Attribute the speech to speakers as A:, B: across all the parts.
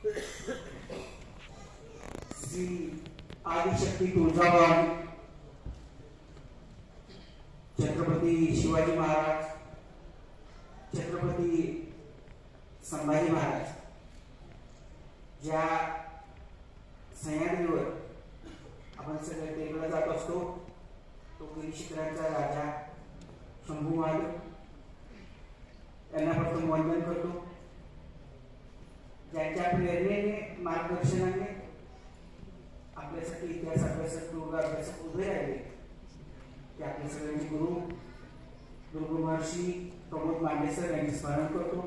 A: श्री आदिशक्ती तुळजाभवानी, छत्रपती शिवाजी महाराज, छत्रपती संभाजी महाराज ज्या सह्याद्रीवर आपण सगळे टेकडला जात असतो, तो गिरी शिखरांचा राजा शंभू महादेव यांना प्रथम वंदन करतो. ज्यांच्या प्रेरणेने मार्गदर्शनाने आपल्यासाठी इतिहास अभ्यासक दुर्ग अभ्यासक उभे राहिले ते आपले सगळ्यांचे गुरु महर्षी प्रमोद मांडे सर यांचे स्मरण करतो.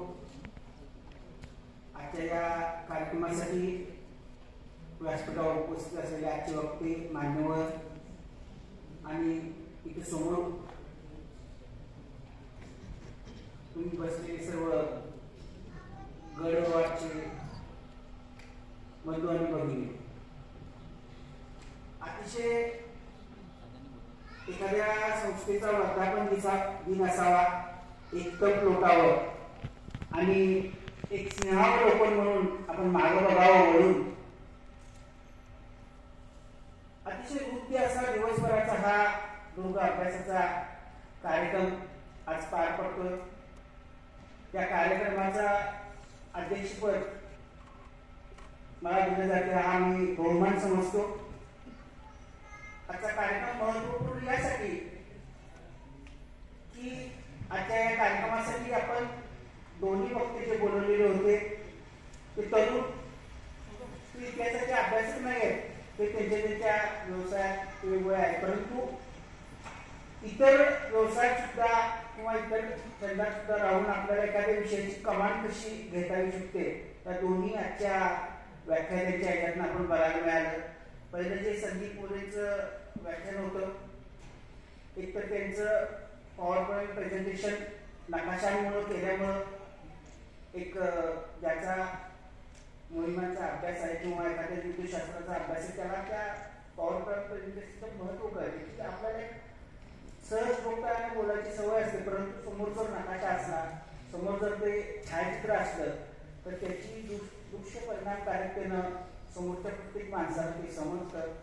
A: आजच्या या कार्यक्रमासाठी व्यासपीठावर उपस्थित असलेले आजचे वक्ते मान्यवर आणि इथे समोर तुम्ही बसलेले सर्व गडवाचे बंधू आणि भगिनी, अतिशय एखाद्या संस्थेचा वर्धापन दिन असावा एक तप लोटावर आणि एक स्नेहावलोकन म्हणून आपण मागे बघावं वळून. अतिशय हृदय असा दिवसभराचा हा दुर्ग अभ्यासाचा कार्यक्रम आज पार पडतोय. त्या कार्यक्रमाचा अध्यक्षपद मला दिलं जाते हा मी बहुमान समजतो. आजचा कार्यक्रम महत्वपूर्ण यासाठी की आजच्या या कार्यक्रमासाठी आपण दोन्ही वक्ते जे बोलवलेले होते ते तरुण इतिहासाचे अभ्यासक नाही आहेत, ते त्यांच्या व्यवसायात वेगवेगळे आहेत, परंतु इतर व्यवसायात सुद्धा किंवा इतर धंद्यात सुद्धा राहून आपल्याला एखाद्या विषयाची कमांड कशी घेता येऊ शकते त्या दोन्ही आजच्या व्याख्यानाच्या ह्याच्यातून आपण बघायला मिळालं. पहिलं जे संदीप मोरेचं व्याख्यान होतं, एक तर त्यांचं पॉवर पॉईंट प्रेझेंटेशन नकाशांमुळे केल्यामुळं एक ज्याचा मोहिमांचा अभ्यास आहे किंवा एखाद्या विद्युतशास्त्राचा अभ्यास आहे त्याला त्या पॉवर पॉईंट प्रेझेंटेशनचं महत्त्व कळते की आपल्याला सहज बोलताना बोलायची सवय असते, परंतु समोर जर नकाशा असला, समोर जर ते छायाचित्र असलं तर त्याची दृश्य परिणामकारकतेनं समोरच्या प्रत्येक माणसाला ते समजतं.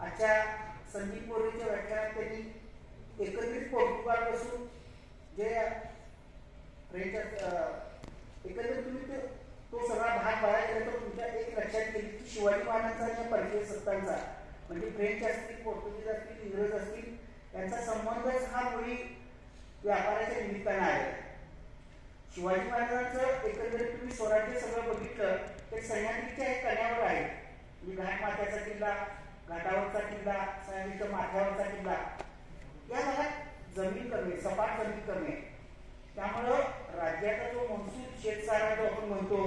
A: आजच्या संदीप मोरेच्या व्याख्यानात त्यांनी एकत्रित पोर्तुगालपासून जे फ्रेंच एकत्रित तुम्ही तो सगळा भाग बघायला गेला तर तुमच्या एक लक्षात येईल की शिवाजी महाराजांचा आणि परकीय सत्तांचा म्हणजे फ्रेंच असतील, पोर्तुगीज असतील, इंग्रज असतील यांचा संबंधच हा मुळी व्यापाराच्या निमित्तानं आहे. शिवाजी महाराजांचं एकंदरीत तुम्ही स्वराज्य सगळं बघितलं तर सह्याद्रीच्या एक कण्यावर आहे, म्हणजे घाट माथ्याचा किल्ला, घाटावरचा किल्ला, सह्याद्रीच्या माथ्यावरचा किल्ला, या भागात जमीन कमी, सपाट जमीन कमी आहे. त्यामुळं राज्याचा जो महसूल शेतसारा जो आपण म्हणतो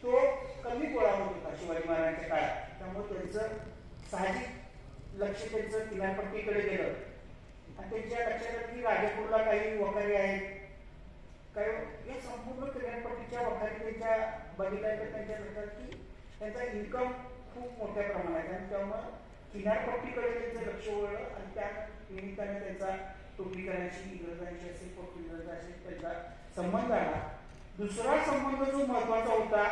A: तो कमी गोळा होत होता शिवाजी महाराजांच्या काळात. त्यामुळे त्यांचं साहजिक लक्ष त्यांचं किनारपट्टीकडे गेलं आणि त्यांच्या लक्षात की राजापूरला काही वखारी आहेत, काही या संपूर्ण किनारपट्टीच्या वखारी त्यांच्या बघितल्या तर त्यांच्या लक्षात की त्यांचा इन्कम खूप मोठ्या प्रमाणात आहे आणि त्यामुळं किनारपट्टीकडे त्यांचं लक्ष वळलं आणि त्या निमित्ताने त्यांचा टोपीकरांशी, इंग्रजांशी असेल, पोर्तुगीजांशी असेल त्यांचा संबंध आला. दुसरा संबंध जो महत्वाचा होता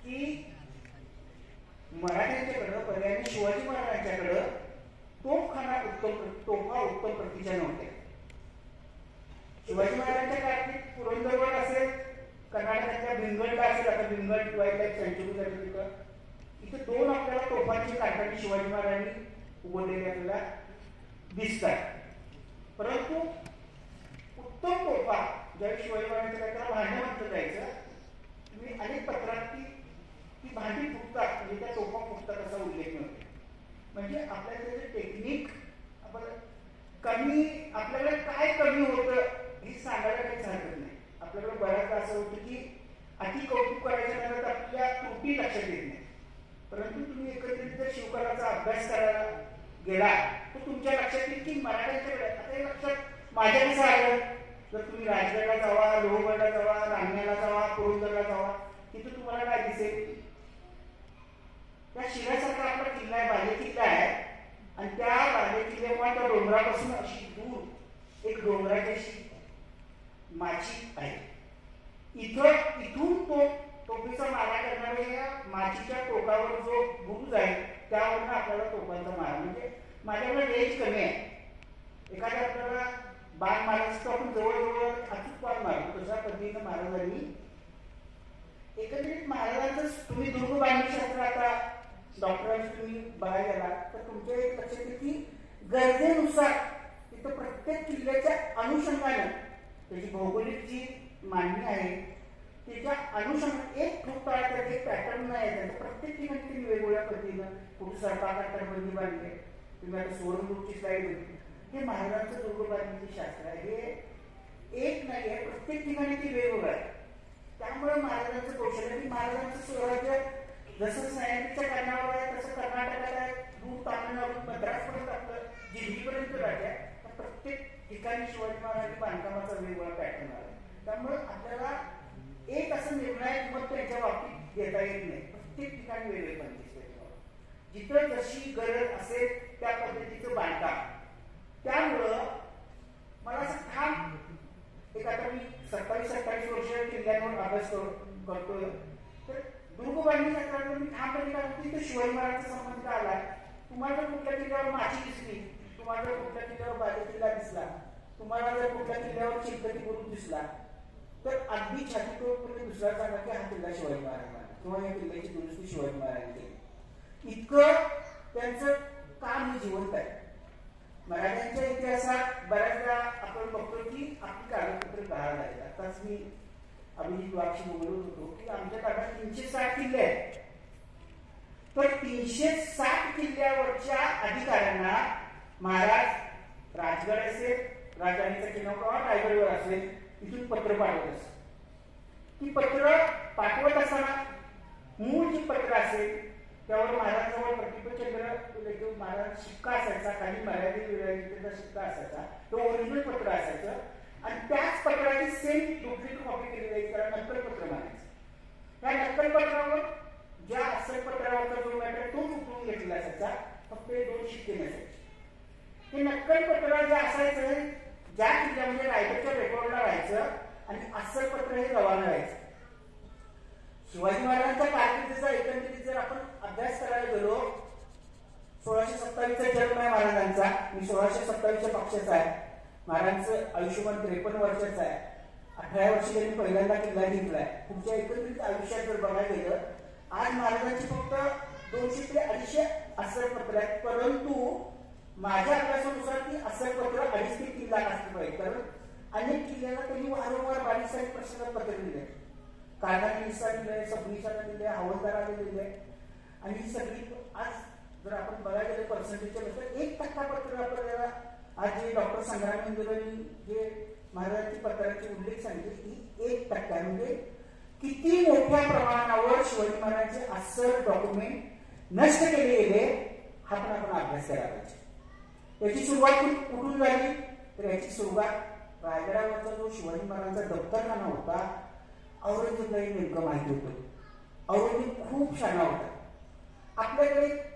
A: की मराठ्यांच्याकडं पर्यायाने शिवाजी महाराजांच्याकडं तोफा उत्तम प्रतीच्या नव्हत्या. शिवाजी महाराजांच्या काळात पुरंदरगड असेल, कर्नाटकातल्या भिंगडला असेल, आता भिंगड वाईल्ड लाईफ सँच्युरी झाली तिथं, इथे दोन आपल्याला तोफांची कारखाने शिवाजी महाराजांनी उघडलेले आपल्याला दिसतात. परंतु उत्तम तोफा ज्यावेळी शिवाजी महाराजांच्या त्याला भांडं म्हटलं जायचं, तुम्ही अनेक पत्रात ती भांडी फुटतात म्हणजे त्या तोफा फुटतात असा उल्लेख नव्हता. म्हणजे आपल्याला त्याचे टेक्निक आपण कमी, आपल्याकडे काय कमी होतं हे सांगायला काहीच हरकत नाही. आपल्याकडे बऱ्याचदा असं होतं की अति कौतुक करायच्या नंतर आपल्या त्रुटी लक्षात येत नाही, परंतु तुम्ही एकत्रित जर शिवकाराचा अभ्यास करायला गेला तर तुमच्या लक्षात येईल की मराठ्यांच्याकडे आता हे लक्षात माझ्या कसं आलं, जर तुम्ही राजगडला जावा, लोहगडला जावा, रांगण्याला जावा, पुरंदरला जावा, तिथे तुम्हाला काय दिसेल, त्या शिऱ्यासारखा आपला किल्ला आहे, बाले किल्ला आहे आणि त्या बाले किल्ल्यामुळे त्या डोंगरापासून अशी दूर एक डोंगराची अशी माची आहे. इथून तो टोपीचा मारा करणारे माचीच्या टोकावर जो बुरुज आहे त्यावरनं आपल्याला टोकांचा मारा, म्हणजे माझ्याकडे रेंज कमी आहे. एखाद्या आपल्याला बाण मारायचं आपण जवळजवळ अचूक बाण मारतो, तशा पद्धतीनं महाराजांनी एकंदरीत महाराजांचं तुम्ही दुर्ग बांधणी शास्त्र आता डॉक्टरांची तुम्ही बघायला गेला तर तुमच्या एक लक्षात येईल की गरजेनुसार तिथं प्रत्येक किल्ल्याच्या अनुषंगाने त्याची भौगोलिक जी मांडणी आहे त्याच्या अनुषंगाने एक ठोकताळा एक पॅटर्न नाही आहे. प्रत्येक ठिकाणी तुम्ही वेगवेगळ्या पद्धतीनं कुठे सरकार तटबंदी बांधली, तुम्ही आता सोरंगूरची स्लाईड होती, हे महाराजांचं दुर्ग बांधणीचे शास्त्र आहे. हे एक नाही आहे, प्रत्येक ठिकाणी ती वेगवेगळं आहे. त्यामुळे महाराजांचं कौशल्य की महाराजांचं स्वराज्य जसं सह्याद्रीच्या कानावर आहे तसं कर्नाटकात आहे, दूर तामिळनाडू मद्रासपर्यंत आपलं दिल्लीपर्यंत राज्य आहे. प्रत्येक ठिकाणी शिवाजी महाराजांनी बांधकामाचा वेगवेगळा पॅटर्न आला. त्यामुळे आपल्याला एक असं निर्णायक मत त्यांच्या बाबतीत देता येत नाही. प्रत्येक ठिकाणी वेगळे बनते, जिथं जशी गरज असेल त्या पद्धतीचं बांधकाम. त्यामुळं मला असं ठाम एक आता मी 27-28 वर्ष किल्ल्यांवर अभ्यास करतोय तर दुर्ग बांधणी शास्त्रात मी ठामपणे काय तिथं शिवाजी महाराजांचा संबंध आलाय. तुम्हाला जर कुठल्या किल्ल्यावर माची दिसली, तुम्हाला जर कुठल्या किल्ल्यावर बाले किल्ला दिसला, तुम्हाला जर कुठल्या किल्ल्यावर चिलकती बुरुज दिसला तर अगदी छातीतोडपणे दुसरा सांगा की हा किल्ला शिवाजी महाराजांना किंवा या किल्ल्याची दुरुस्ती शिवाजी महाराजांनी केली. इतकं त्यांचं काम हे जिवंत आहे. मराठ्यांच्या इतिहासात बऱ्याचदा आपण बघतो की आपली कागदपत्र गहाळ झाली. आताच मी अभिजित वाघशी बोलत होतो की आमच्या ताब्यात 360 किल्ले आहेत. तर 360 किल्ल्यावरच्या अधिकाऱ्यांना महाराज राजगड असेल, राजधानीचा किल्ला किंवा रायगडवर असेल, इथून पत्र पाठवत असत. ती पत्र पाठवत असताना मूळ जी पत्र असेल त्यावर महाराजांजवळ प्रतिपचंद्र महाराज शिक्का असायचा, काही मर्यादित विरायचा शिक्का असायचा, तो ओरिजिनल पत्र असायचं आणि त्याच पत्राची सेम डुप्लिकेट कॉपी केली जायची, त्याला नक्कल पत्र म्हणायचं. त्या नक्कल पत्रावर ज्या असल पत्रावरचा जो मॅटर तो उकळून घेतलेला असायचा, फक्त 2 शिक्के नसायचे. हे नक्कल पत्र जे असायचं ज्या किल्ल्यामध्ये रायगडच्या रेकॉर्डला राहायचं आणि अस्सल पत्र हे रवाना व्हायचं. शिवाजी महाराजांच्या कारकिर्दीचा एकंदरीत जर आपण अभ्यास करायला गेलो, 1627 जन्म आहे महाराजांचा, मी 1627च्या पक्षाचा आहे. महाराजांचं आयुष्यमान 53 वर्षाचं आहे. 18 वर्षी त्यांनी पहिल्यांदा किल्ला जिंकलाय. तुमच्या एकंदरीत आयुष्यात जर बघायला गेलं आज महाराजांची फक्त 200 ते 250 अस्सल पत्र आहेत, परंतु माझ्या अभ्यासानुसार ती अस्सल पत्र 2.5 ते 3 लाख असली पाहिजे. कारण अनेक किल्ल्याला त्यांनी वारंवार 22 प्रश्न पत्र दिले, काढानिसा दिले, सबनिसाला दिले, हवालदाराला दिले आणि ही सगळी आज जर आपण बघायला गेलं पर्सेंटेजच्या तर 1% पत्र आपल्याला आज जे डॉक्टर संग्राम इंदिरांनी जे महाराजांची पत्राचे उल्लेख सांगितले की 1% म्हणजे किती मोठ्या प्रमाणावर शिवाजी महाराजांचे अस्सल डॉक्युमेंट नष्ट केले गेले हा पण आपण अभ्यास करायला पाहिजे. याची सुरुवात कुठून झाली तर याची सुरुवात रायगडावरचा जो शिवाजी महाराजांचा दफ्तरखाना होता औरंगजेबला नेमकं माहिती होतं. औरंगजेब खूप शाणा होता. आपल्याकडे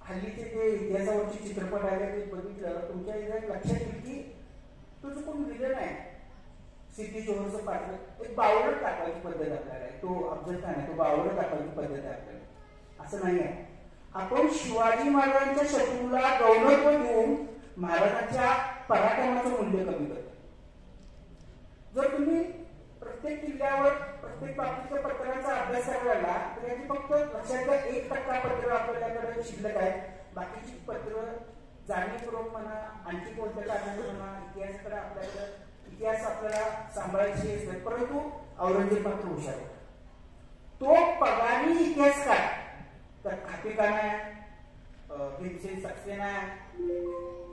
A: हल्लीचे जे इतिहासावरचे चित्रपट आले ते बघितलं तुमच्या लक्षात येईल की तो जो कोण विलन आहे सिद्धी जोहरचं पात्र एक बावळट दाखवायची पद्धत आपल्याला आहे. तो अफजल खान आहे, तो बावळट दाखवायची पद्धत आहे आपल्याला. असं नाही आहे. आपण शिवाजी महाराजांच्या शत्रूला गौरव देऊन महाराजांच्या पराक्रमाचं मूल्य कमी करतो. जर तुम्ही प्रत्येक किल्ल्यावर प्रत्येक बाबतीच्या पत्रांचा अभ्यास करायला तर याची फक्त लक्षात घ्या 1% पत्र आपल्याकडे शिल्लक आहे. बाकीची पत्र जाणीवपूर्वक म्हणा, आणखी कोणत्या कारणाने म्हणा, इतिहासाकडे आपल्याकडे इतिहास आपल्याला सांभाळायची असते. परंतु औरंगजेब मात्र हुशार होता. तो पगारी इतिहासकार तर खातेकाना भीमसेन सक्सेना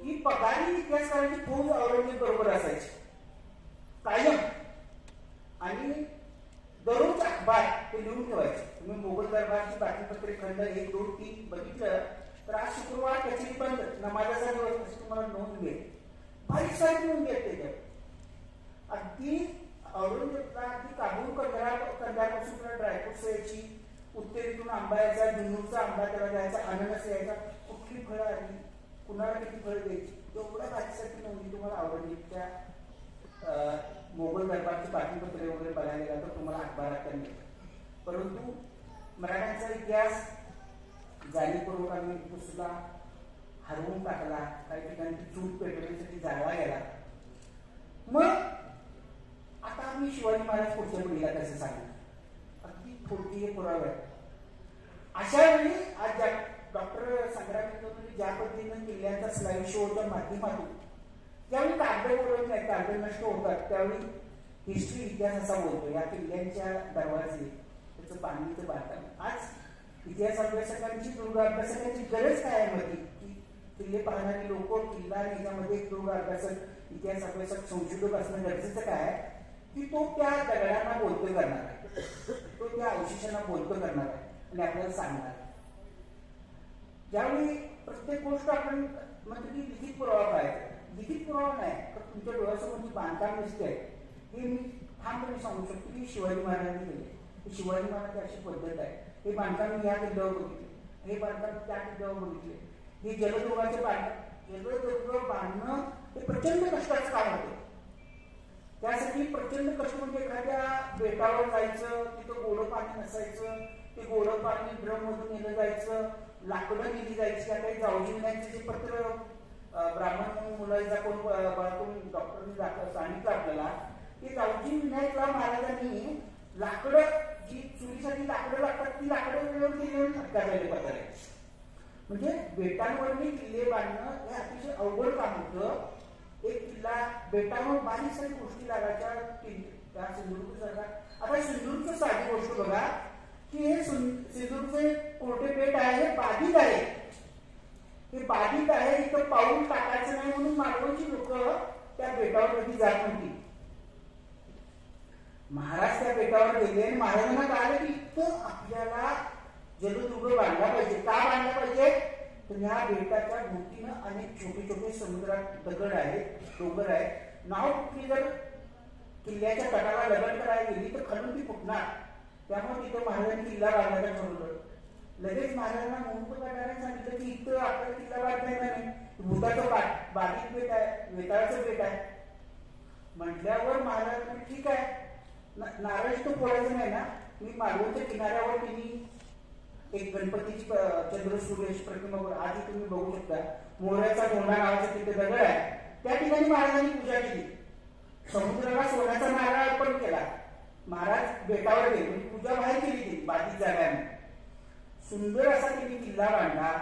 A: ही पगारी इतिहासकारांची फौज औरंगजेब बरोबर असायची कायम. आणि दररोज अखबार ते लिहून ठेवायचे. तुम्ही मोगल दरबारची बातमीपत्रे खंड 1, 2, 3 बघितलं तर आज शुक्रवार कचेरी बंद, नमाजाचा दिवस अशी तुम्हाला नोंद मिळेल. बारीक सारी नोंद येते त्याच्यात. अगदी औरंगजेबला अगदी काबूल कंधारपासून ड्रायफ्रुट्स यायची, उत्तरेतून आंबा यायचा, जुन्नूरचा आंबा त्याला द्यायचा, अननस यायचा, कुठली फळं आली, कुणाला किती फळं द्यायची, एवढ्या बारीकसाठी नोंदी तुम्हाला औरंगजेबच्या मोगल दरबारची बातमीपत्रे वगैरे बघायला गेला तर तुम्हाला अखबारात मिळतात. परंतु मराठ्यांचा इतिहास जाणीवपूर्वक आम्ही सुद्धा हरवून टाकला, काही ठिकाणी चूक पेटवण्यासाठी जाळला गेला. मग आता आम्ही शिवाजी महाराज पुढच्या पिढीला कसं सांगणार? अगदी थोडकी हे पुरावे आहेत. अशा वेळी आज डॉक्टर संग्राम ज्या पद्धतीनं किल्ल्यांचा स्लाइड शोच्या माध्यमातून ज्यावेळी कागद बोलवत नाही, कागद नष्ट होतात, त्यावेळी हिस्ट्री इतिहास असा बोलतो या किल्ल्यांच्या दरवाजे, त्याचं पाणीचं बांधकाम. आज इतिहास अभ्यासकांची, दुर्ग अभ्यासकांची गरज काय आहे मध्ये की किल्ले पाहणारी लोक, किल्ला याच्यामध्ये एक दुर्ग अभ्यासक, इतिहास अभ्यासक, संशोधक असणं गरजेचं काय आहे की तो त्या दगडांना बोलतो करणार आहे, तो त्या अवशेषांना बोलतो करणार आहे आणि आपल्याला सांगणार आहे. ज्यावेळी प्रत्येक गोष्ट आपण म्हणतो की लिखित पुरावा पाहिजे, लिखित पुरावा नाही तर तुमच्या डोळ्यासमोर जी बांधकाम दिसते हे मी ठामपणे सांगू शकतो की शिवाजी महाराजांनी केले. शिवाजी महाराजांची अशी पद्धत आहे. हे बांधकाम मी या किल्ल्यावर बघितले, हे बांधकाम त्या किल्ल्यावर बघितले. हे जलदुर्गाचे जलदुर्ग बांधणं हे प्रचंड कष्टाचं काम होतं. त्यासाठी प्रचंड कष्ट म्हणजे एखाद्या बेटावर जायचं, तिथं गोडं पाणी नसायचं, ते गोडं पाणी ड्रम मधून नेलं जायचं, लाकडं नेली जायची. आता जाऊजीवनाचे जे पत्र ब्राह्मण मुलाचा कोण डॉक्टरनी सांगितलं आपल्याला की जाऊजी विनायकला महाराजांनी लाकडं, जी चुलीसाठी लाकडं लागतात ती लाकडं वेळेवर केल्यावर फटकारलेले पत्र आहे. म्हणजे बेटांवरती किल्ले बांधणं हे अतिशय अवघड काम होतं. एक किल्ला बेटांवर बारीक सारी गोष्टी लागायच्या त्या सिंधुदुर्ग सरकार. आता सिंधुदुर्गची साधी गोष्ट बघा की हे सिंधुदुर्गचे कोरडे बेट आहे, हे बाधित आहे. हे बाधित आहे, इथं पाऊल टाकायचं नाही म्हणून मालवणची लोक त्या बेटावर कधी जात नव्हती. महाराज त्या बेटावर गेले आणि महाराजांना कळालं की इथं आपल्याला जलदुर्ग बांधला पाहिजे. का बांधला पाहिजे तर ह्या बेटाच्या भोवतीनं अनेक छोटे छोटे समुद्रात दगड आहेत, डोंगर आहे. नाव कुठली जर किल्ल्याच्या तटाला लगड करायला गेली तर खालून ती फुटणार. त्यामुळे तिथं महाराजांनी किल्ला बांधायला ठरवलं. लगेच महाराजांना मुंबईकरांनी सांगितलं की इथं आपल्याला किल्ला बांधता येणार नाही, भूताचं बाधित बेट आहे, वेताळाचं बेट आहे. म्हटल्यावर महाराजांनी ठीक आहे, नारळ तो फोडायचं नाही ना. मी मालवणच्या किनाऱ्यावर तिने एक गणपतीची चंद्र सूर्याची प्रतिमा आधी तुम्ही बघू शकता, मोऱ्याचा डोंडा नावाचा तिथे दगड आहे, त्या ठिकाणी महाराजांनी पूजा केली. समुद्राला सोन्याचा नारळ अर्पण केला. महाराज बेटावर गेले, म्हणजे पूजा बाहेर केली त्यांनी बाधित जागाने. सुंदर असा त्यांनी किल्ला बांधला,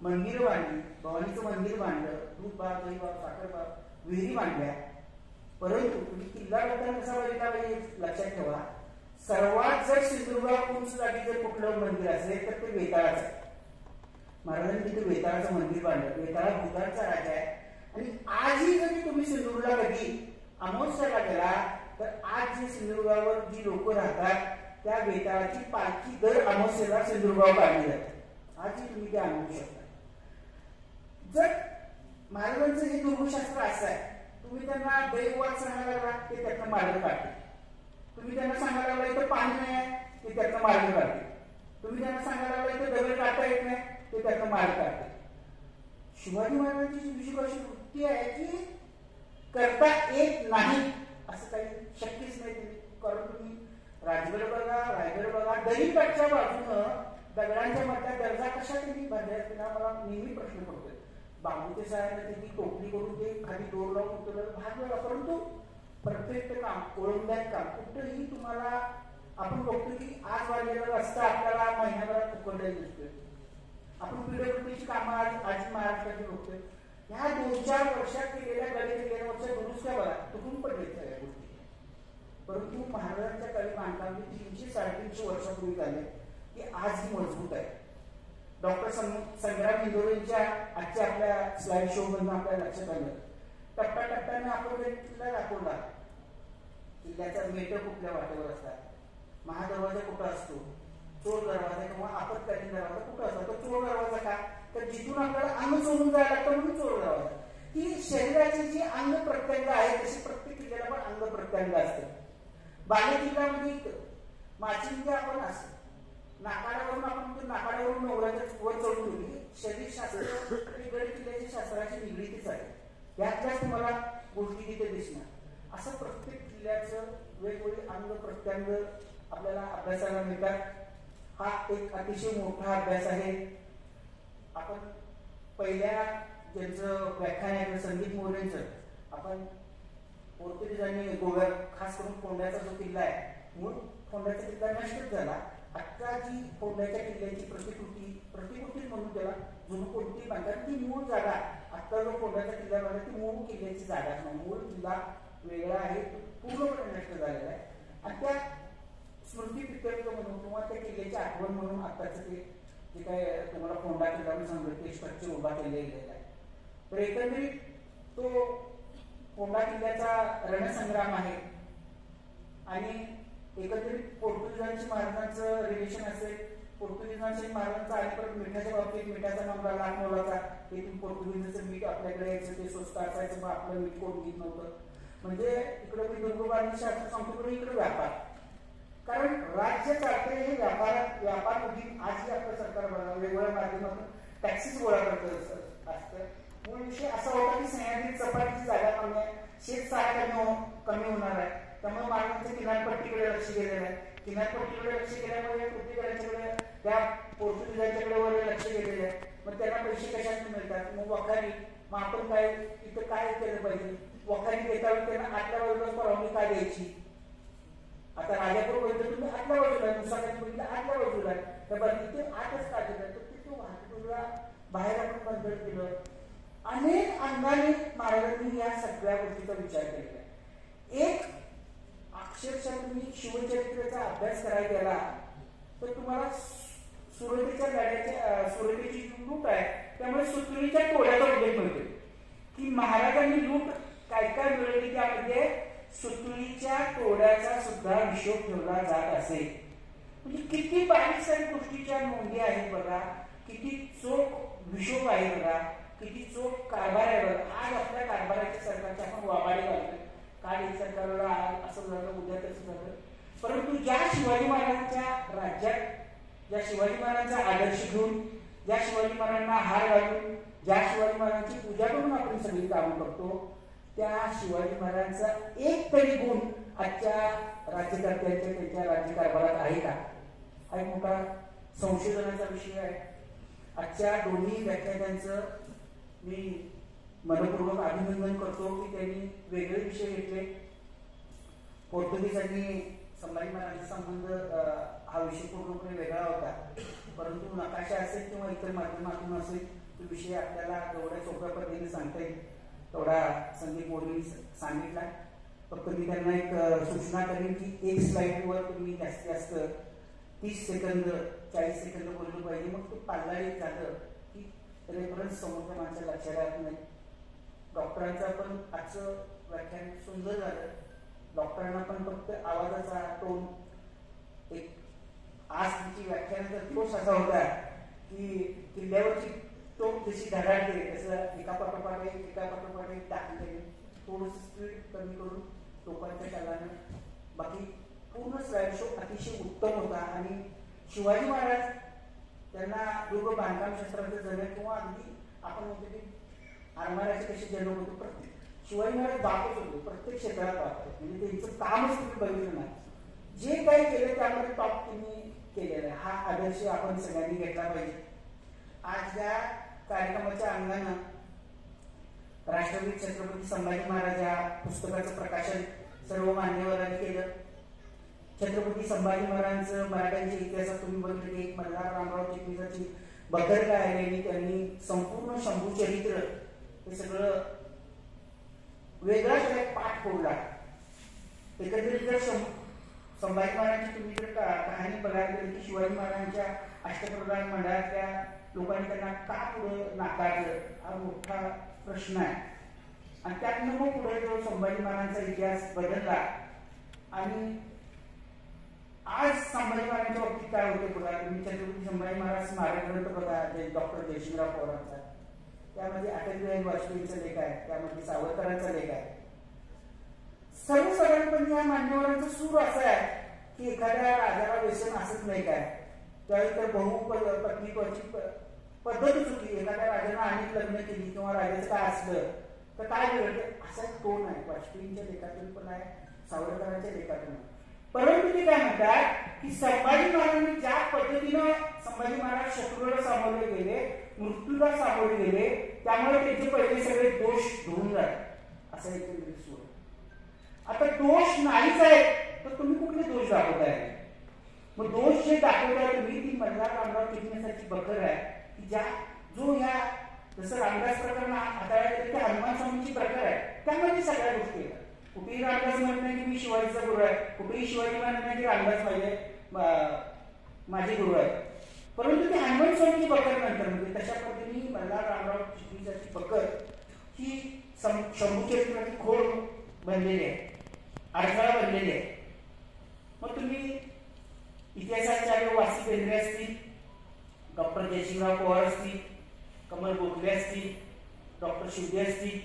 A: मंदिर बांधली, भवानीचं मंदिर बांधलं, दूध बाग, दही बाग, साखर बाग, विहिरी बांधल्या. परंतु तुम्ही किल्ला बांधताना कसा बघितला पाहिजे लक्षात ठेवा, सर्वात जर सिंधुदुर्गात उंच जागी जर कुठलं मंदिर असेल तर ते वेताळाचं आहे. महाराजांनी तिथे वेताळाचं मंदिर बांधलं. वेताळा भूताचा राजा आहे. आणि आजही जरी तुम्ही सिंधुदुर्गला कधी अमावस्याला गेला तर आज जे सिंधुदुर्गावर जी लोक राहतात त्या वेताळाची पालखी दर अमावस्याला सिंधुदुर्गावर काढली जाते. आजही तुम्ही ते अनुभवू शकता. जर महाराजांचं हे दुर्गशास्त्र असं आहे, तुम्ही त्यांना दैववाद सांगायला लागला ते त्यातनं मार्ग काढते. तुम्ही त्यांना सांगायला लागला इथं पाणी नाही आहे ते त्यातनं मार्ग काढते. तुम्ही त्यांना सांगायला लागला इथं दगड काढता येत नाही ते त्यातनं मार्ग काढते. शिवाजी महाराजांची दुसरी अशी वृत्ती आहे की करता येत नाही असं काही शक्यच नाही. कारण तुम्ही राजगड बघा, रायगड बघा, दरीकडच्या बाजूनं दगडांच्या मधल्या दर्जा कशा त्यांनी बांधल्या असतील मला नेहमी प्रश्न पडतोय. बांबूचे साहेब त्यांनी टोपली करून ते खाली दोर लावून उतरलं भाग वेळा. परंतु परफेक्ट काम, कोळंब्यात काम कुठंही तुम्हाला आपण बघतो की आज वाढलेला रस्ता आपल्याला महिन्याभरात उकडलेला दिसतोय. आपण पीडब्ल्यूडीची कामं आज महाराष्ट्राची बघतोय. ह्या 2-4 वर्षात केलेल्या गेल्या वर्षात दुरुस्त्या बघा तुटून पडलेत सगळ्या गोष्टी. परंतु महाराजांच्या काळी बांधकाम 300-350 वर्षापूर्वी झाले की आजही मजबूत आहे. डॉक्टर संग्राम इंदोरेंच्या आजच्या आपल्या स्लाइड शो मधून आपल्याला लक्षात आलं. टप्प्याटप्प्याने आपण किल्ला दाखवला. किल्ल्याचा मेट कुठल्या वाटेवर असतात, महादरवाजा कुठं असतो, चोर दरवाजा किंवा आपत्कालीन दरवाजा कुठं असतो. तर चोर दरवाजा का तर जिथून आपल्याला अंग सोडून जायला लागतं म्हणून चोर दरवाजा. ही शरीराची जी अंग प्रत्यंग आहे तशी प्रत्येक किल्ल्याला पण अंग प्रत्यंग असते. बाले किल्ल्यामध्ये माचिंदी आपण असतो, नाकाडावरून आपण नाकाडावरून नवऱ्याच्या वर चढून गेली. शरीर शास्त्र आणि गड किल्ल्याच्या शास्त्राची निगडीतच आहे. यातल्याच तुम्हाला गोष्टी तिथे दिसणार. असं प्रत्येक किल्ल्याचं वेगवेगळे अंग प्रत्यंग आपल्याला अभ्यासाला मिळतात. हा एक अतिशय मोठा अभ्यास आहे. आपण पहिल्या ज्यांचं व्याख्यान आहे संदीप मोरेंचं, आपण पोर्तुगीजांनी गोव्यात खास करून फोंड्याचा जो किल्ला आहे, मूळ फोंड्याचा किल्ला नष्टच झाला. आता जी फोंड्याच्या किल्ल्याची प्रतिकृती म्हणून त्याला जुनं कोणती बांधतात ती मूळ जागा, आता जो फोंड्याचा किल्ला बांधला ती मूळ किल्ल्याची जागा नाही. मूळ किल्ला वेगळा आहे, तो पूर्णपणे नष्ट झालेला आहे. आणि त्या स्मृती प्रित्यर्थ म्हणून किंवा त्या किल्ल्याची आठवण म्हणून आताच ते जे काय तुम्हाला फोंडा किल्ला म्हणून सांगितलं ते स्ट्रक्चर उभा केलेलं आहे. तर एकंदरीत तो फोंडा किल्ल्याचा रणसंग्राम आहे. आणि एकंदरीत पोर्तुगीजांची महाराजांचं रिलेशन असेल, पोर्तुगीजांची महाराजांचा आणि परत मिठाच्या बाबतीत मिठाचा मामला लाख मोलाचा, हे पोर्तुगीजांचं मीठ आपल्याकडे यायचं ते स्वस्त असायचं, मग आपलं मीठ कोण घेत नव्हतं. म्हणजे इकडे मी दुर्गोबानी शास्त्र सांगतो, इकडे व्यापार, कारण राज्य चालते हे व्यापार उद्योग. आजही आपलं सरकार बघा वेगवेगळ्या माध्यमातून टॅक्सीच गोळा करत असतं. मूळ विषय असा होता की सह्याद्री चपातीची जागा कमी आहे, शेत सारा कमी होणार आहे, त्यामुळे महाराजांच्या किनारपट्टीकडे लक्ष गेलेलं आहे. किनारपट्टीकडे लक्ष केल्यामुळे पृथ्वीकरांच्याकडे त्या पोर्तुगीजांच्याकडे वगैरे लक्ष गेलेलं आहे. मग त्यांना पैसे कशातून मिळतात, मग वखारी. मग आपण काय इथं काय केलं पाहिजे, वखारी देता वेळी त्यांना आतल्या बाजूला परवानगी का द्यायची. आता राजापूर बघितलं तुम्ही आतल्या बाजूला, मुसाफिर बघितलं आतल्या बाजूला, त्या तिथे आतच का दिलं, तर तिथे वाहतुकीला बाहेर आपण बंद केलं. अनेक अंगाने महाराजांनी या सगळ्या गोष्टीचा विचार केलेला आहे. एक अक्षरशः तुम्ही शिवचरित्राचा अभ्यास करायला गेला तर तुम्हाला सुरतेच्या गाड्याच्या सुरतेची लूट आहे, त्यामुळे सुतळीच्या टोळ्याचा उल्लेख मिळतो की महाराजांनी लूट काय काय मिळवली, त्यामध्ये सुतळीच्या टोळ्याचा सुद्धा हिशोब ठेवला जात असे. म्हणजे किती बारीक सारीक गोष्टीच्या नोंदी आहेत बघा, किती चोख हिशोब आहे बघा, किती चोख कारभार आहे बघा. आज आपल्या कारभाराच्या सरकारच्या आपण वाबाडे घालतोय, काल एक सरकारला असं झालं, उद्या तसं झालं. परंतु ज्या शिवाजी महाराजांच्या राज्यात, ज्या शिवाजी महाराजांचा आदर्श घेऊन, ज्या शिवाजी महाराजांना हार घालून, ज्या शिवाजी महाराजांची पूजा करून आपण सगळी कामं करतो, त्या शिवाजी महाराजांचा एक तरी गुण आजच्या राज्यकर्त्यांच्या त्यांच्या राज्यकारभारात आहे का, हा एक मोठा संशोधनाचा विषय आहे. आजच्या दोन्ही व्याख्यानांचं मी मनपूर्वक अभिनंदन करतो की त्यांनी वेगळे विषय घेतले. पोर्तुगीजांनी संभाजी महाराजांचा संबंध हा विषय पूर्णपणे वेगळा होता, परंतु नकाशा असेल किंवा इतर माध्यमातून असेल तो विषय आपल्याला जेवढ्या सोप्या पद्धतीने सांगता येईल तेवढा संदीप मोरेंनी सांगितला. फक्त मी त्यांना एक सूचना करेन की एक स्लाइडवर तुम्ही जास्तीत जास्त 30 सेकंद 40 सेकंद बोललं पाहिजे. मग तो पाल्लाळीत झालं की रेफरन्स समोरच्या माणसाला लक्षात राहत नाही. डॉक्टरांचं पण आजचं व्याख्यान सुंदर झालं. डॉक्टरांना पण फक्त आवाजाचा टोन, एक आज तिची व्याख्यानाचा दिवस असा होता की किल्ल्यावरची टोन कशी धडाडते, तसं एका पाठोपाठ एक टाकले, थोडंसं स्पीड कमी करून लोकांच्या चालानं. बाकी पूर्ण स्लाइड शो अतिशय उत्तम होता. आणि शिवाजी महाराज त्यांना दुर्ग बांधकाम शास्त्राचं जन्म किंवा अगदी आपण म्हणतो की आरमाराचे कसे जन्म होते, प्रत्येक शिवाजी महाराज बापच होते, प्रत्येक क्षेत्रात बाप. म्हणजे त्यांचं कामच तुम्ही बघितलं नाही, जे काही केलं त्यामध्ये टॉप त्यांनी केलेलं आहे. हा आदर्श आपण सगळ्यांनी घेतला पाहिजे. आज या कार्यक्रमाच्या अंगानं राष्ट्रपती छत्रपती संभाजी महाराज या पुस्तकाचं प्रकाशन सर्व मान्यवरांनी केलं. छत्रपती संभाजी महाराजांचं मराठ्यांच्या इतिहासात तुम्ही बघितले एक मल्हार रामराव चिखलीची बद्दल काय आलेली, त्यांनी संपूर्ण शंभू चरित्र हे सगळं वेगळा एक पाठ फोडला. एकत्रित जर संभाजी महाराजांची तुम्ही जर कहाणी बघायला गेली की शिवाजी महाराजांच्या अष्टप्रधान मंडळातल्या लोकांनी त्यांना का पुढं नाकारलं हा मोठा प्रश्न आहे. आणि त्यातनं मग पुढे जो संभाजी महाराजांचा इतिहास बदलला. आणि आज संभाजी महाराजांच्या बाबतीत काय होते बघा, तुम्ही छत्रपती संभाजी महाराज स्मारक ग्रंथ बघा, डॉक्टर जयसिंगराव पवारांचा, त्यामध्ये अटल बिहारी वाजपेयीचा लेख आहे, त्यामध्ये सावरकरांचा लेख आहे. सर्वसाधारणपणे या मान्यवरांचा सूर असा आहे की एखाद्या राजाला व्यसन असत नाही काय, त्यावेळी तर बहुपत्नीत्वाची पद्धतच होती. एखाद्या राजानं अनेक लग्न केली किंवा राजाचं काय असलं तर काय बिघडतं, असा एक टोन आहे. वाजपेयींच्या लेखातून पण आहे, सावरकरांच्या लेखातून आहे. परंतु ते काय म्हणतात की संभाजी महाराजांनी ज्या पद्धतीने पद्धतीनं संभाजी महाराज शत्रूला सामोरे गेले, मृत्यूला सामोरे गेले, त्यामुळे त्यांचे पहिले सगळे दोष धुवून जातात असं एकंदरीत सुरू. आता दोष नाहीच आहेत तर तुम्ही कुठले दोष दाखवताय? मग दोष जे दाखवताय तुम्ही ती मल्हार रामराव चिटणीसाची बखर आहे की ज्या जो या जसं रामदास प्रकरण हाताळायला ते हनुमान स्वामींची प्रकार आहे, त्यामध्ये सगळ्या गोष्टी येतात. कुठेही रामदास म्हणत नाही की मी शिवाजीचा गुरु आहे, कुठेही शिवाजी म्हणत नाही की रामदास माझे गुरु आहे, परंतु ते हनुमान स्वामींची बखर नंतर म्हणजे तशा पद्धतीने मल्हार रामराव चिटणीसाची बखर ही शंभूचरित्राची खोड बनलेली आहे, अडथळा बनलेली आहे. मग तुम्ही इतिहासाचार्य वासी बेंद्रे असतील, डॉक्टर जयसिंगराव पवार असतील, कमल गोखले असतील, डॉक्टर शिंदे असतील,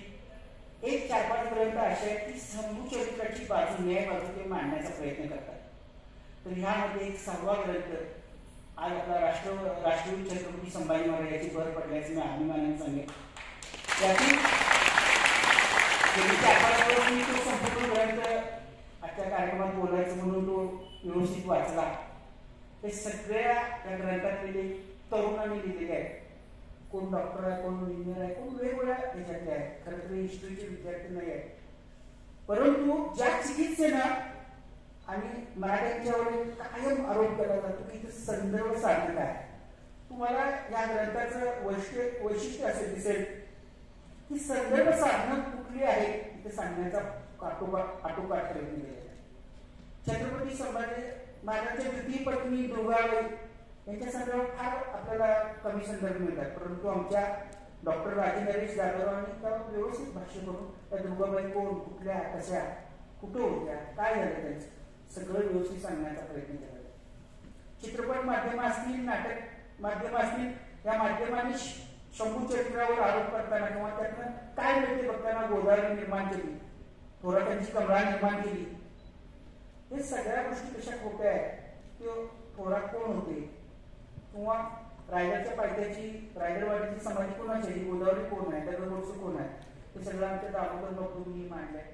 A: एक 4-5 ग्रंथ असे आहेत की शंभूचरित्राची बाजू न्याय बाजू ते मांडण्याचा प्रयत्न करतात. तर ह्यामध्ये एक 6वा ग्रंथ आज आपला राष्ट्रवीर छत्रपती संभाजी महाराज याची भर पडल्याचे मी अभिमानाने सांगेन. त्यातील 4-5 वर्ष मी तो संपूर्ण ग्रंथ आजच्या कार्यक्रमात बोलायचं म्हणून तो व्यवस्थित वाचला. ते सगळ्या त्या ग्रंथातले तरुणांनी लिहिलेले आहेत. कोण डॉक्टर आहे, कोण इंजिनियर आहे, कोण वेगवेगळ्या याच्यातले आहे. खरं तर हिस्ट्रीचे विद्यार्थी नाही आहेत, परंतु ज्या चिकित्सेनं आणि मराठ्यांच्यावर कायम आरोप केला जातो की संदर्भ साधक आहे. तुम्हाला या ग्रंथाचं वैशिष्ट्य असे दिसेल की संदर्भ साधनं कुठली आहे ते सांगण्याचा आटोकाट प्रयत्न केलेला आहे. छत्रपती संभाजी महाराजांच्या द्वितीय पत्नी दुर्गाबाई यांच्या संदर्भात फार आपल्याला कमी संदर्भ मिळतात, परंतु आमच्या डॉक्टर राजेंद्र जाधवरावांनी त्यावर व्यवस्थित भाष्य करून त्या दुर्गाबाई कोण, कुठल्या, कशा, कुठं होत्या, काय झालं त्यांचं सगळं व्यवस्थित सांगण्याचा प्रयत्न केला. चित्रपट माध्यम असतील, नाटक माध्यम असतील, या माध्यमांनी शंभूचरित्रावर आरोप करताना किंवा त्यातनं काय मिळते बघताना गोदावरी निर्माण केली, थोरातांची कमळा निर्माण केली, हे सगळ्या गोष्टी कशा खोट्या आहेत. ते थोरात कोण होते किंवा रायगडच्या पायथ्याची रायगडवाडीची समाधी कोणाची आहे, गोदावरी कोण आहे, दगडगोडसे कोण आहे, हे सगळं आमच्या दामोदर बघून मांडलंय.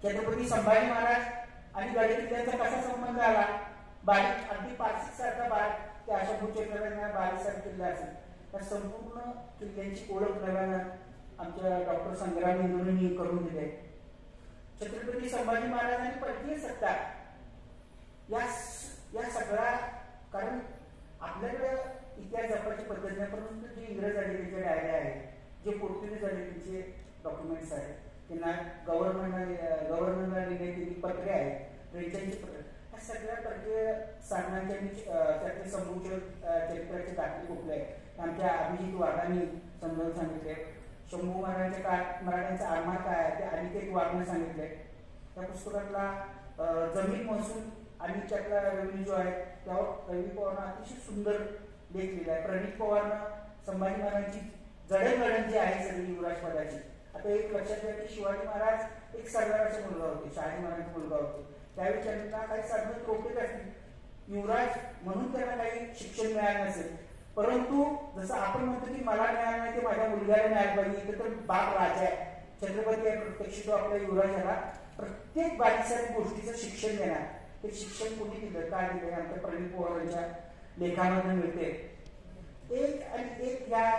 A: छत्रपती संभाजी महाराज आणि गड किल्ल्यांचा कसा संबंध आला, बारीक अगदी पारसिक सारखा त्या शंभूचरित्रांना बारीक सारखा किल्ला असेल, त्या संपूर्ण किल्ल्यांची ओळख नव्यानं आमच्या डॉक्टर संग्राम इंदोरींनी करून दिली आहे. छत्रपती संभाजी महाराजांनी परकीय सत्ता या सगळ्या, कारण आपल्याकडे इतिहास जपायची पद्धत नाही, परंतु जे इंग्रज आले त्यांचे डायऱ्या आहेत, जे पोर्तुगीज आले त्यांचे डॉक्युमेंट्स आहेत, त्यांना गव्हर्नरला लिहिलेली पत्रे आहेत, फ्रेंचांची पत्रे, ह्या सगळ्या परकीय साधनांच्या त्यातले चरित्राचे दाखले कुठले आहेत आमच्या अभिजित वाघांनी समजावून सांगितले. शंभू महाराजांच्या काळात मराठ्यांचा आरमार काय आहे ते अनिकेत वाघने सांगितले. त्या पुस्तकातला जमीन महसूल आणि त्यातला रेव्हेन्यू जो आहे त्यावर रवी पवारनं अतिशय सुंदर लेख लिहिला आहे. प्रणित पवारनं संभाजी महाराजांची जडणघडण जी आहे सगळी युवराज पदाची. आता एक लक्षात घ्या की शिवाजी महाराज एक सरदाराचे मुलगा होते, शहाजी महाराजांचे मुलगा होते, त्यावेळी त्यांना काही साधनं त्रोटेच असतील, युवराज म्हणून त्यांना काही शिक्षण मिळालं नसेल, परंतु जसं आपण म्हणतो की मला मिळालं नाही ते माझ्या मुलग्याला मिळालं पाहिजे, तर बाप राजा आहे, छत्रपती आहे, प्रत्यक्ष तो आपल्या युवराजाला प्रत्येक बारीक गोष्टीचं शिक्षण देणार. ते शिक्षण कोणी दिलं, काय दिलं, आमच्या प्रणित पवारांच्या लेखामध्ये मिळते. एक आणि एक या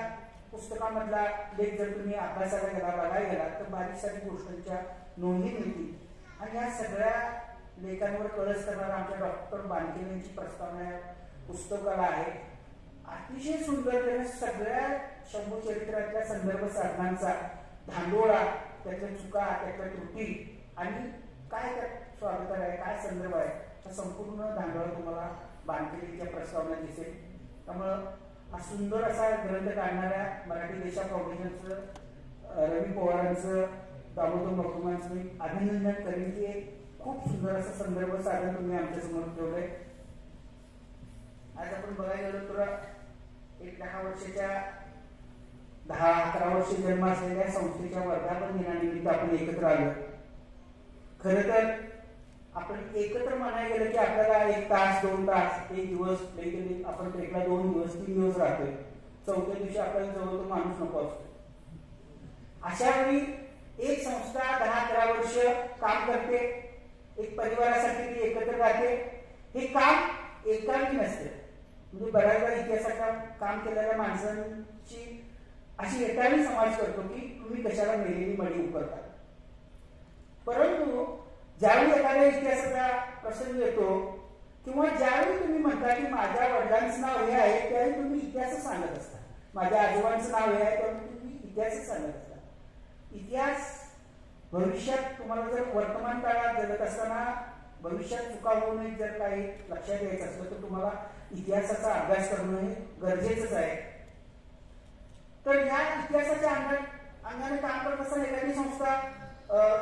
A: पुस्तकामधला लेख जर तुम्ही अभ्यासाला गेला, बघायला गेला तर बारीक गोष्टींच्या नोंदी मिळतील. आणि या सगळ्या लेखांवर कळस करणारा आमच्या डॉक्टर बानकेल यांची प्रस्तावना पुस्तकाला आहे. अतिशय सुंदर त्याने सगळ्या शंभू चरित्रातल्या संदर्भ साधनांचा धांडोळा, त्यातल्या चुका, त्यातल्या त्रुटी आणि काय त्यात स्वागत आहे, काय संदर्भ आहे, हा संपूर्ण धांडोळा तुम्हाला बानकेलीच्या प्रस्तावना दिसेल. त्यामुळं हा सुंदर असा ग्रंथ काढणाऱ्या मराठी देशा फाउंडेशनचं रवी पवारांचं, दामोदर डॉक्युमेंट्स मी अभिनंदन करेन की एक खूप सुंदर असं संदर्भ साधन तुम्ही आमच्या समोर ठेवलंय. आज आपण बघायला गेलो तर एक 10-11 वर्ष जन्म असलेल्या संस्थेच्या वर्धापन दिनानिमित्त आपण एकत्र आलो. खर तर आपण एकत्र म्हणायला गेलं की आपल्याला 1 तास 2 तास 1 दिवस आपण ट्रेकला 2 दिवस 3 दिवस राहतोय, चौथ्या दिवशी आपल्याला जवळ तो माणूस नको असतो. अशा वेळी एक संस्था 10-11 वर्ष काम करते, एक परिवारासाठी ती एकत्र राहते. हे काम एकांकी नसते, म्हणजे बऱ्याचदा इतिहासात काम केलेल्या माणसांची अशी एकाही समाज करतो की तुम्ही कशाला मेलेली मडी उकरता. परंतु ज्यावेळी एखाद्या इतिहासाचा प्रसंग येतो किंवा ज्यावेळी तुम्ही म्हणता की माझ्या वडिलांचं नाव हे आहे त्यावेळी तुम्ही इतिहास सांगत असता, माझ्या आजोबांचं नाव हे आहे त्यावेळी तुम्ही इतिहास सांगत असता. इतिहास भविष्यात तुम्हाला जर वर्तमान काळात जगत असताना भविष्यात चुका होऊ नये जर काही लक्षात घ्यायचं असलं तर तुम्हाला इतिहासाचा अभ्यास करणं हे गरजेचंच आहे. तर या इतिहासाच्या अंगाने काम करत असताना एखादी संस्था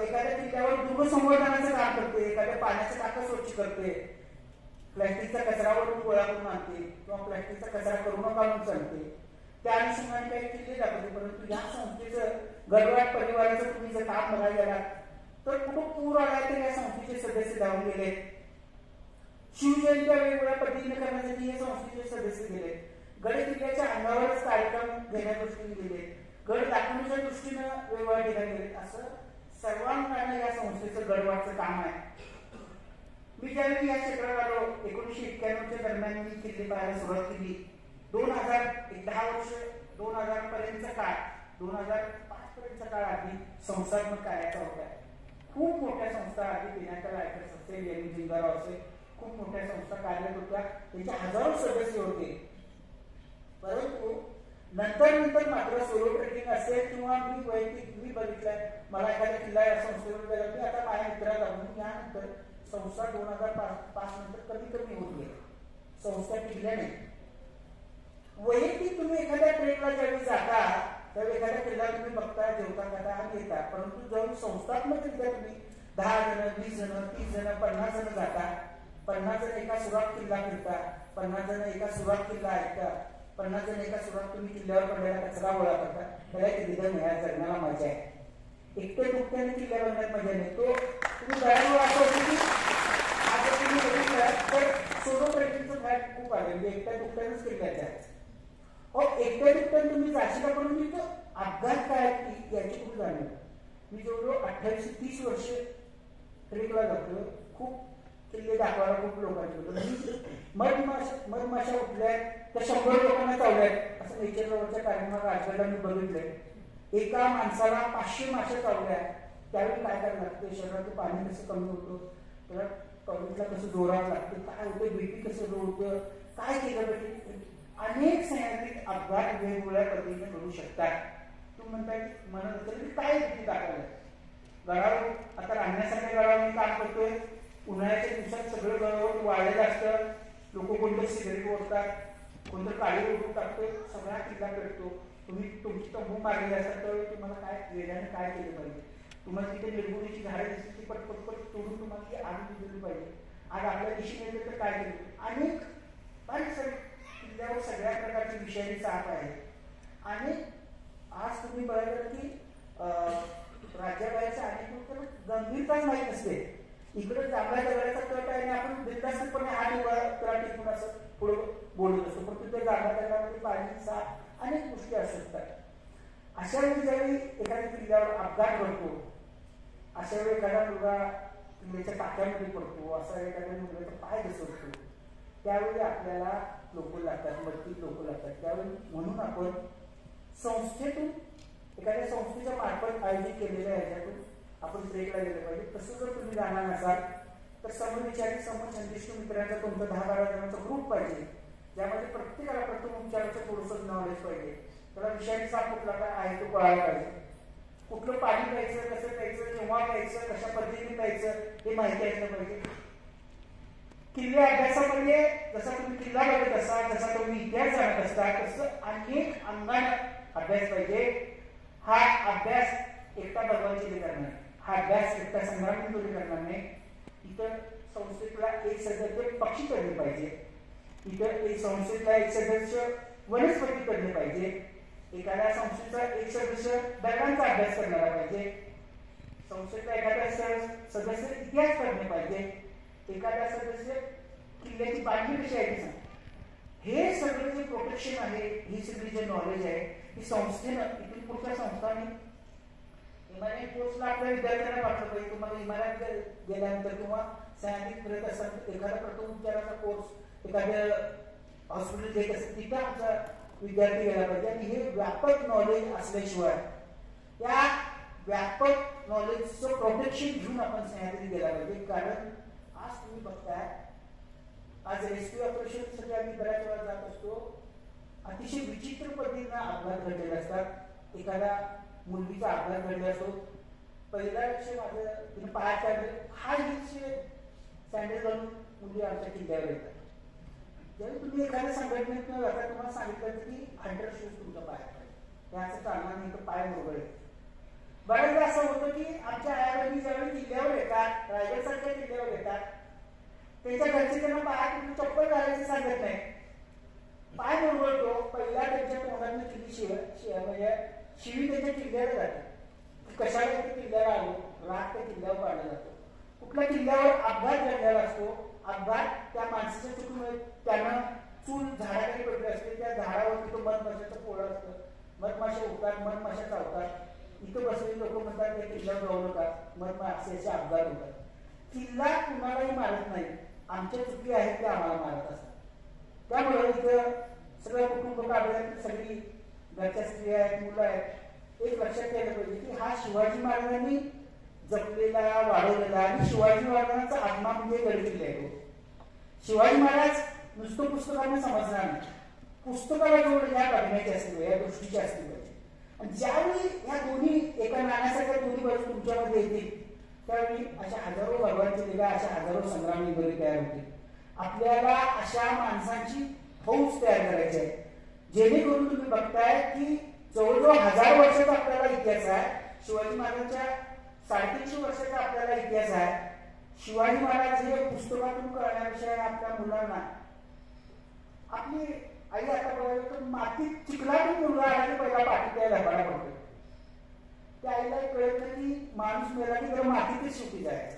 A: एखाद्या किल्ल्यावर दुर्ग संवर्धनाचं काम करते, एखाद्या पाण्याचं टाकं स्वच्छ करते, प्लॅस्टिकचा कचरावरून गोळा करून आणते किंवा प्लॅस्टिकचा कचरा करू नका म्हणून सांगते, त्या अनुषंगाने काही किल्ले दाखवते. परंतु या संस्थेचं गडवाट परिवाराचं तुम्ही जर काम बघायला गेलात तर कुठं पूर आला तर या संस्थेचे सदस्य धावून गेले. शिवजयंत्या वेगवेगळ्या पद्धतीने करण्यासाठी या संस्थेचे सदस्य गेले. गड किल्ल्याच्या अंगावरच कार्यक्रम घेण्या दृष्टीने गेले, गड दाखवण्याच्या दृष्टीनं वेगवेगळ्या ठिकाणी गेले. असं सर्वांकडे या संस्थेचं गडवाटचं काम आहे. मी ज्यावेळी या क्षेत्रात आलो 1991च्या दरम्यान मी किल्ले पाहायला सुरुवात केली. 10 वर्ष 2000 पर्यंतचा काळ 2005 पर्यंतचा काळ आधी संस्थात्मक कार्याचा होता. खूप मोठ्या संस्था आधी पिनाका रायकर्स असेल, एम जिंगाराव असेल, खूप मोठ्या संस्था कार्यरत होत्या, त्यांचे हजारो सदस्य होते. परंतु नंतर मात्र सोलो ट्रेकिंग असेल किंवा मी वैयक्तिक मी बघितलंय, मला एखादा किल्ला या संस्थेवर गेला मी आता माझ्या मित्राला जाऊन यानंतर संस्था 2005 नंतर कमी होत गेली. संस्था किल्ल्याने वैयक्तिक तुम्ही एखाद्या ट्रेकला ज्यावेळी जाता त्यावेळी एखाद्या किल्ला तुम्ही बघता, जेवता, खाता आणि येता. परंतु जेव्हा संस्थात्मकरित्या तुम्ही 10 जण, 20 जण, 30 जण, 50 जण जाता, 50 जण एका सुरात किल्ला फिरता, 50 जण एका सुरात किल्ला ऐकता, 50 जण एका सुरात तुम्ही किल्ल्यावर पडलेला कचरा गोळा करता. त्याला एक रिदम मिळायला जगण्याला मजा आहे. एकट्या दुकट्याने किल्ल्या बनण्यात मजा नाही. तो तुम्ही बऱ्याच वेळा असं होतं की आता तुम्ही बघितलं तर सोलो ट्रेकिंगचं फॅट खूप आहे, म्हणजे एकट्या दुकट्यानेच किल्ल्याच्या आहे. एकट्या दुकट्याने तुम्ही जाशीला परंतु तिथं अपघात काय याची खूप जाणीव. मी जवळजवळ 28 ते 30 वर्ष ट्रेकला जातो. खूप किल्ले दाखवायला खूप लोकांचे होतं. मधमाशा उठल्या तर 100 लोकांना चावल्यात असं नेचर जवळच्या कार्यक्रमात राजगडला मी बघितलंय. एका माणसाला 500 माशा चावल्या. त्यावेळी काय करायला लागते, शरीराचं पाणी कसं कमी होतं, त्याला टॉयलेटला कसं जोरात लागतं, काय होतं, बीपी कसं लो होतं, काय केलं पाहिजे. अनेक सैद्धांतिक अपघात वेगवेगळ्या पद्धतीने घडू शकतात. तू म्हणताय म्हणत असेल की काय भीती दाखवलं गडावर. आता राहण्यासारख्या गडावर मी काम करतोय. उन्हाळ्याच्या दिवसात सगळं गडावर वाढलेलं असतं. लोक कोणतं सिगरेट ओढतात, कोणतं काळी ओढून टाकतोय, सगळा किल्ला पेटतो. तुम्ही तुमची तंबू मारलेली असतात त्यावेळी तुम्हाला काय वेगाने काय केलं पाहिजे. तुम्हाला तिथे निर्गुणीची झाडं दिसली ती पटपट तोडून तुम्हाला ती आग दिली पाहिजे. आज आपल्या दिशेने येते तर काय केलं. अनेक किल्ल्यावर सगळ्या प्रकारची विषारी साप आहे. आणि आज तुम्ही बघायला की राज्याबाहेरच्या अनेक लोक गंभीरताच माहीत नसते. इकडे जांभळ्या दगडाचा कट आहे आणि आपण बिनधास्तपणे हात उभा टिकून असं पुढे बोलत असतो. पण तिथे जांभळ्या दगडामध्ये पाणी, साप अनेक गोष्टी असू शकतात. अशा वेळी ज्यावेळी एखाद्या किल्ल्यावर अपघात घडतो, अशा वेळी एखादा मुलगा किल्ल्याच्या टाक्यामध्ये पडतो, असा एखाद्या मुलगाचा पाय घसरतो, त्यावेळी आपल्याला लोक लागतात, मदतीत लोक लागतात. त्यावेळी म्हणून आपण संस्थेतून एखाद्या संस्थेच्या मार्फत आयोजित केलेल्या ह्याच्यातून आपण ट्रेकला गेलं पाहिजे. तसं जर तुम्ही जाणार नसाल तर समविचारी समछंदिष्ट मित्रांचा तुमचा 10-12 जणांचा ग्रुप पाहिजे, ज्यामध्ये प्रत्येकाला प्रथम उपचाराचं थोडंसं नॉलेज पाहिजे. त्याला विषारी साप कुठला काय आहे तो कळायला पाहिजे. कुठलं पाणी प्यायचं, कसं प्यायचं, केव्हा प्यायचं, कशा पद्धतीने प्यायचं हे माहिती असलं पाहिजे. किल्ले अभ्यासामध्ये जसा तुम्ही किल्ला बघत असा, जसा तुम्ही इतिहास जाणत असता, तसं अनेक अंगाने अभ्यास पाहिजे. हा अभ्यास एकटा भगवानची करणार नाही, हा अभ्यास एकटा संग्रामी दोरी करणार नाही. इतर संस्थेतला एक सदस्य पक्षी करणे पाहिजे, इतर एक संस्थेतला एक सदस्य वनस्पती करणे पाहिजे, एखाद्या संस्थेचा एक सदस्य दगडांचा अभ्यास करणारा पाहिजे, संस्थेतला एखादा सदस्य इतिहास करणे पाहिजे, एखादा सदस्य किल्ल्याची बांधणी कशी आहे सांग. हे सगळं जे प्रोटेक्शन आहे, ही सगळी जे नॉलेज आहे, ही संस्थेनं इथून पुढच्या संस्थांनी इमारत कोर्सला आपल्या विद्यार्थ्यांना पाठवलं पाहिजे. तुम्हाला इमारत गेल्यानंतर किंवा सैनिक फिरत असताना एखादा प्रथम उपचाराचा कोर्स एखाद्या हॉस्पिटल घेत असते तिथं आमचा विद्यार्थी गेला पाहिजे. आणि हे व्यापक नॉलेज असल्याशिवाय या व्यापक नॉलेजचं प्रोटेक्शन घेऊन आपण सह्याद्री गेला पाहिजे. कारण आज तुम्ही बघताय, आज रेस्क्यू ऑपरेशनसाठी आम्ही बऱ्याच वेळा जात असतो. अतिशय विचित्र पद्धतीनं अपघात घडलेले असतात. एखाद्या मुलगीचा अपघात घडला असतो. पहिला विषय माझं तिने पायात काढले, हा विषय सँडल घालून मुली आमच्या किल्ल्यावर येतात. ज्यावेळी तुम्ही एखाद्या संघटनेतून जाता, तुम्हाला सांगितलं की 100 शूज तुमच्या पायात पाहिजे, हे असं चालणार नाही, तर पाय मोकळे. बऱ्याचदा असं होतं की आमच्या आया ज्यावेळी किल्ल्यावर येतात, रायगडसारख्या किल्ल्यावर येतात, त्यांच्या घरचे त्यांना पायात चप्पल घालायचं सांगत नाही. पाय मुरगळतो, पहिला त्यांच्या तोंडातून किल्ली म्हणजे शिवी त्यांच्या किल्ल्यावर जाते. कशाला ते किल्ल्यावर आलो, राग त्या किल्ल्यावर काढला जातो. कुठल्या किल्ल्यावर अपघात घडलेला असतो, अपघात त्या माणसाच्या चुकीमुळे त्यानं चूल झाडाखाली पडली असते, त्या झाडावरती तो मधमाशाचं पोळं असतं, मधमाशा उठतात, मधमाशा चावतात. इथं बसलेले लोक म्हणतात त्या किल्ल्यावर जाऊ नका, मधमाशाचे अपघात होतात. किल्ला कुणालाही मारत नाही, आमच्या चुकी आहेत त्या आम्हाला मारत असतात. त्यामुळे इथं सगळं कुटुंब काढलं, सगळी घरच्या स्त्रिया आहेत, मुलं आहेत. एक लक्षात घ्यायला पाहिजे की हा शिवाजी महाराजांनी जपलेला, वाढवलेला आणि शिवाजी महाराजांचा आत्मा म्हणजे गडकिल्ले आहे. शिवाजी महाराज नुसतं पुस्तकाने समजणार नाही, पुस्तकाला जोड या बघण्याची असली पाहिजे, या दृष्टीची असली पाहिजे. आणि ज्यावेळी या दोन्ही एका नाण्यासारख्या दोन्ही बाजू तुमच्यामध्ये येतील, त्यावेळी अशा हजारो भगवानचे लिला, अशा हजारो संग्राम निगरी तयार होतील. आपल्याला अशा माणसांची फौज तयार करायची आहे, जेणेकरून तुम्ही बघताय की जवळजवळ 1000 वर्षाचा आपल्याला इतिहास आहे. शिवाजी महाराजांच्या 350 वर्षाचा आपल्याला इतिहास आहे. शिवाजी महाराज हे पुस्तकातून कळण्याविषयी आपल्या मुलांना, आपली आई आता बघायला तर मातीत चिखलातून मुलगा आला की पहिला पाठी त्या धपाडा पडतो. त्या आईला कळत नाही की माणूस मेला की जर मातीतच शेवटी जायचं.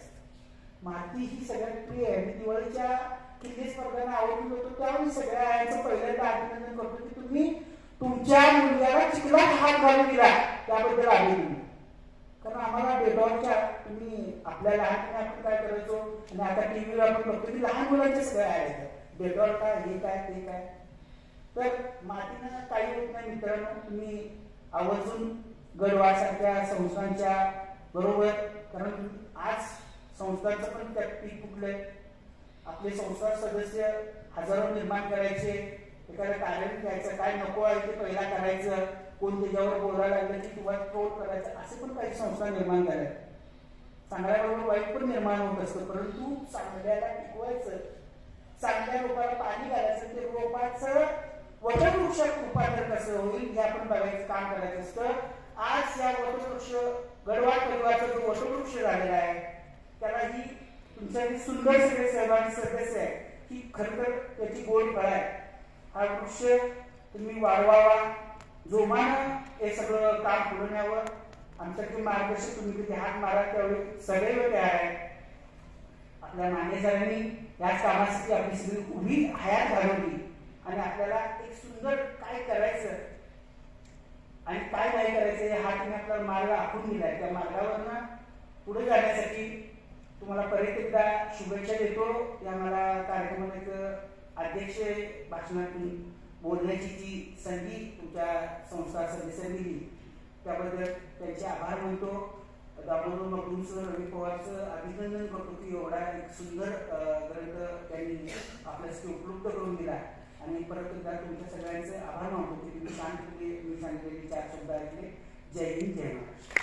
A: माती ही सगळ्यात प्रिय आहे. मी दिवाळीच्या किल्ले स्पर्धांना आवडून होतो, त्यावेळी सगळ्या आयांचं पहिल्यांदा अभिनंदन करतो की तुम्ही तुमच्या मुलग्याला चिखलात हात घालून दिला, त्याबद्दल अभिनंदन. कारण आम्हाला डेटॉलच्या, तुम्ही आपल्या लहानपणी आपण काय करायचो आणि आता टीव्हीवर आपण बघतो की लहान मुलांचे सगळे आहेत, डेटॉल काय, हे काय, ते काय. तर मातीनं काही होत नाही मित्रांनो. तुम्ही आवर्जून गडवासारख्या संस्थांच्या बरोबर, कारण आज संस्थांचं पण त्यात पीक फुटलंय. आपले संस्था सदस्य हजारो निर्माण करायचे, एखादं कार्य घ्यायचं, काय नको आहे ते पहिला करायचं, कोण त्याच्यावर बोलायला लागलं की किंवा ट्रोल करायचं, असे पण काही संस्था निर्माण करायचं. चांगल्याबरोबर वाईट पण निर्माण होत असतं, परंतु चांगल्याला टिकवायचं, चांगल्या रोपाला पाणी घालायचं, ते रोपाचं वटवृक्षात रूपांतर कसं होईल हे आपण बघायचं काम करायचं असतं. आज या वटवृक्ष, गडवाळ परिवाराचा जो वटवृक्ष झालेला आहे, त्याला ही तुमच्या सुंदर सगळे सहभागी सदस्य आहे की खरं तर त्याची गोड फळ आहे. हा वृक्ष तुम्ही वाढवावा, जोमानं हे सगळं काम पुढे न्यावं. आमच्याकडे मार्गदर्शक तुम्ही किती हात मारा त्यावेळी सदैव तयार आहे. आपल्या मान्यसरांनी याच कामासाठी आपली सगळी उभी हयात घालवली आणि आपल्याला एक सुंदर काय करायचं आणि काय नाही करायचं हा तुम्ही आपला मार्ग आखून दिलाय. त्या मार्गावरनं पुढे जाण्यासाठी तुम्हाला परत एकदा शुभेच्छा देतो. या मला कार्यक्रमात अध्यक्ष भाषणातून बोलण्याची जी संधी तुमच्या संस्था सदस्यांनी दिली त्याबद्दल त्यांचे आभार मानतो. दामोदर मगदूमचं, रवी पवारचं अभिनंदन करतो की एवढा एक सुंदर ग्रंथ त्यांनी आपल्यासाठी उपलब्ध करून दिला. आणि परत एकदा तुमच्या सगळ्यांचे आभार मानतो की तुम्ही शांतपणे मी सांगितलेले 4 शब्द ऐकले. जय हिंद, जय महाराष्ट्र.